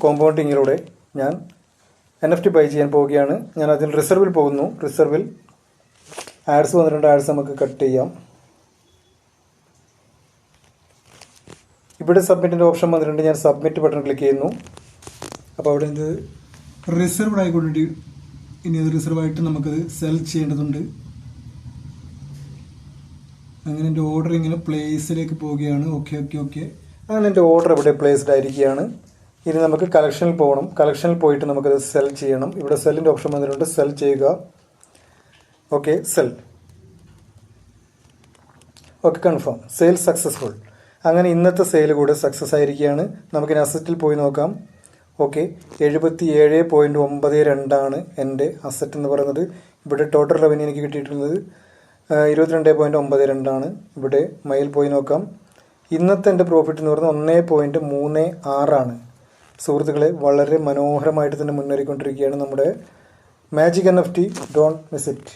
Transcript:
കോമ്പൗണ്ടിങ്ങിലൂടെ ഞാൻ NFT by ചെയ്യാൻ പോവുകയാണ്. ഞാൻ അതിൽ റിസർവിൽ പോകുന്നു. റിസർവിൽ ആഡ്സ് വന്നിട്ടുണ്ട്. ആഡ്സ് നമുക്ക് കട്ട് ചെയ്യാം. ഇവിടെ സബ്മിറ്റിൻ്റെ ഓപ്ഷൻ വന്നിട്ടുണ്ട്. ഞാൻ സബ്മിറ്റ് ബട്ടൺ ക്ലിക്ക് ചെയ്യുന്നു. അപ്പോൾ അവിടെ ഇത് റിസർവ്ഡ് ആയിക്കൊണ്ടിട്ട് ഇനി അത് റിസർവായിട്ട് നമുക്കത് സെൽ ചെയ്യേണ്ടതുണ്ട്. അങ്ങനെ എൻ്റെ ഓർഡർ ഇങ്ങനെ പ്ലേസിലേക്ക് പോവുകയാണ്. ഓക്കെ അങ്ങനെ എൻ്റെ ഓർഡർ ഇവിടെ പ്ലേസ്ഡ് ആയിരിക്കുകയാണ്. ഇനി നമുക്ക് കളക്ഷനിൽ പോകണം. കളക്ഷനിൽ പോയിട്ട് നമുക്കത് സെൽ ചെയ്യണം. ഇവിടെ സെല്ലിൻ്റെ ഓപ്ഷൻ വന്നിട്ടുണ്ട്. സെൽ ചെയ്യുക. Okay, cell. Okay, confirm. Sale successful. അങ്ങനെ ഇന്നത്തെ സെയിൽ കൂടെ സക്സസ് ആയിരിക്കുകയാണ്. നമുക്കിനി അസറ്റിൽ പോയി നോക്കാം. ഓക്കെ, 77.92 എൻ്റെ അസറ്റ് എന്ന് പറയുന്നത്. ഇവിടെ ടോട്ടൽ റവന്യൂ എനിക്ക് കിട്ടിയിട്ടുള്ളത് 22.92 ഇവിടെ മൈൽ പോയി നോക്കാം. ഇന്നത്തെ എൻ്റെ പ്രോഫിറ്റ് എന്ന് പറയുന്നത് 1.36 സുഹൃത്തുക്കളെ, വളരെ മനോഹരമായിട്ട് തന്നെ മുന്നേറിക്കൊണ്ടിരിക്കുകയാണ് നമ്മുടെ magic NFT. Don't miss it.